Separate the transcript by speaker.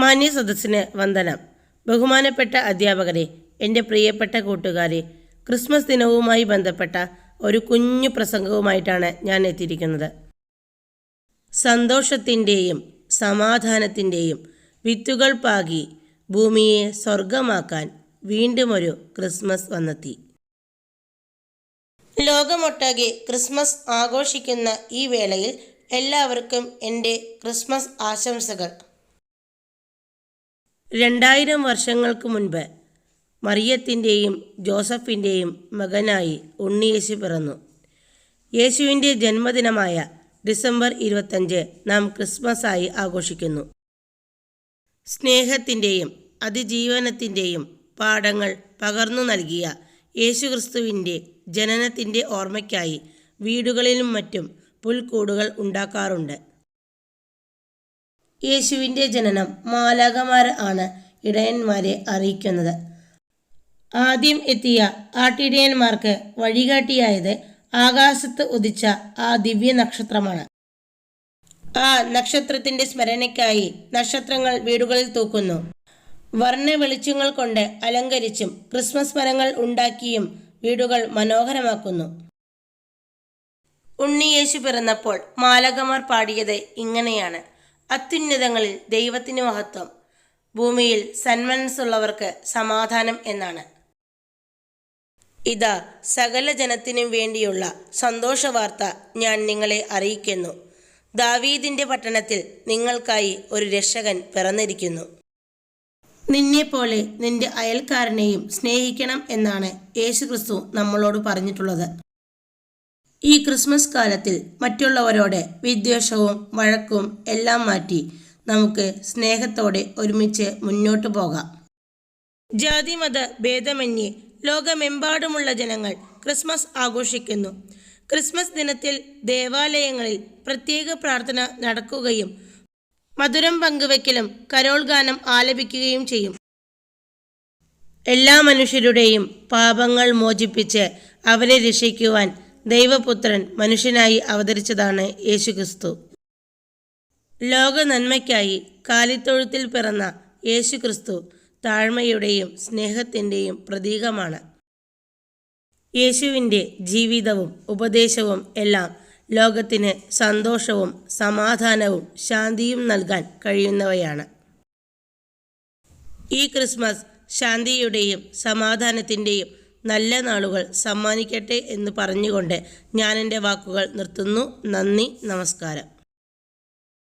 Speaker 1: മാന്യ സദസ്സിന് വന്ദനം. ബഹുമാനപ്പെട്ട അധ്യാപകരെ, എൻ്റെ പ്രിയപ്പെട്ട കൂട്ടുകാരെ, ക്രിസ്മസ് ദിനവുമായി ബന്ധപ്പെട്ട ഒരു കുഞ്ഞു പ്രസംഗവുമായിട്ടാണ് ഞാൻ എത്തിയിരിക്കുന്നത്. സന്തോഷത്തിൻ്റെയും സമാധാനത്തിൻ്റെയും വിത്തുകൾ പാകി ഭൂമിയെ സ്വർഗമാക്കാൻ വീണ്ടും ഒരു ക്രിസ്മസ് വന്നെത്തി. ലോകമൊട്ടാകെ ക്രിസ്മസ് ആഘോഷിക്കുന്ന ഈ വേളയിൽ എല്ലാവർക്കും എൻ്റെ ക്രിസ്മസ് ആശംസകൾ. 2000 വർഷങ്ങൾക്ക് മുൻപ് മറിയത്തിൻ്റെയും ജോസഫിൻ്റെയും മകനായി ഉണ്ണിയേശു പിറന്നു. യേശുവിൻ്റെ ജന്മദിനമായ ഡിസംബർ 25 നാം ക്രിസ്മസായി ആഘോഷിക്കുന്നു. സ്നേഹത്തിൻ്റെയും അതിജീവനത്തിൻ്റെയും പാഠങ്ങൾ പകർന്നു നൽകിയ യേശുക്രിസ്തുവിൻ്റെ ജനനത്തിൻ്റെ ഓർമ്മയ്ക്കായി വീടുകളിലും മറ്റും പുൽക്കൂടുകൾ ഉണ്ടാക്കാറുണ്ട്. യേശുവിൻ്റെ ജനനം മാലാഖമാർ ആണ് ഇടയന്മാരെ അറിയിക്കുന്നത്. ആദ്യം എത്തിയ ആട്ടിടയന്മാർക്ക് വഴികാട്ടിയായത് ആകാശത്ത് ഉദിച്ച ആ ദിവ്യ നക്ഷത്രമാണ്. ആ നക്ഷത്രത്തിൻ്റെ സ്മരണയ്ക്കായി നക്ഷത്രങ്ങൾ വീടുകളിൽ തൂക്കുന്നു. വർണ്ണ വെളിച്ചങ്ങൾ കൊണ്ട് അലങ്കരിച്ചും ക്രിസ്മസ് മരങ്ങൾ ഉണ്ടാക്കിയും വീടുകൾ മനോഹരമാക്കുന്നു. ഉണ്ണിയേശു പിറന്നപ്പോൾ മാലാഖമാർ പാടിയത് ഇങ്ങനെയാണ്: അത്യുന്നതങ്ങളിൽ ദൈവത്തിന് മഹത്വം, ഭൂമിയിൽ സന്മനസ്സുള്ളവർക്ക് സമാധാനം എന്നാണ്. ഇതാ സകല ജനത്തിനും വേണ്ടിയുള്ള സന്തോഷവാർത്ത ഞാൻ നിങ്ങളെ അറിയിക്കുന്നു. ദാവീദിൻ്റെ പട്ടണത്തിൽ നിങ്ങൾക്കായി ഒരു രക്ഷകൻ പിറന്നിരിക്കുന്നു. നിന്നെപ്പോലെ നിന്റെ അയൽക്കാരനെയും സ്നേഹിക്കണം എന്നാണ് യേശുക്രിസ്തു നമ്മളോട് പറഞ്ഞിട്ടുള്ളത്. ഈ ക്രിസ്മസ് കാലത്തിൽ മറ്റുള്ളവരോട് വിദ്വേഷവും വഴക്കും എല്ലാം മാറ്റി നമുക്ക് സ്നേഹത്തോടെ ഒരുമിച്ച് മുന്നോട്ട് പോകാം. ജാതിമത ഭേദമന്യേ ലോകമെമ്പാടുമുള്ള ജനങ്ങൾ ക്രിസ്മസ് ആഘോഷിക്കുന്നു. ക്രിസ്മസ് ദിനത്തിൽ ദേവാലയങ്ങളിൽ പ്രത്യേക പ്രാർത്ഥന നടക്കുകയും മധുരം പങ്കുവയ്ക്കലും കരോൾ ഗാനം ആലപിക്കുകയും ചെയ്യും. എല്ലാ മനുഷ്യരുടെയും പാപങ്ങൾ മോചിപ്പിച്ച് അവരെ രക്ഷിക്കുവാൻ ദൈവപുത്രൻ മനുഷ്യനായി അവതരിച്ചതാണ് യേശുക്രിസ്തു. ലോക നന്മയ്ക്കായി കാലിത്തൊഴുത്തിൽ പിറന്ന യേശുക്രിസ്തു താഴ്മയുടെയും സ്നേഹത്തിൻ്റെയും പ്രതീകമാണ്. യേശുവിൻ്റെ ജീവിതവും ഉപദേശവും എല്ലാം ലോകത്തിന് സന്തോഷവും സമാധാനവും ശാന്തിയും നൽകാൻ കഴിയുന്നവയാണ്. ഈ ക്രിസ്മസ് ശാന്തിയുടെയും സമാധാനത്തിൻ്റെയും നല്ല നാളുകൾ സമ്മാനിക്കട്ടെ എന്ന് പറഞ്ഞുകൊണ്ട് ഞാൻ എൻ്റെ വാക്കുകൾ നിർത്തുന്നു. നന്ദി, നമസ്കാരം.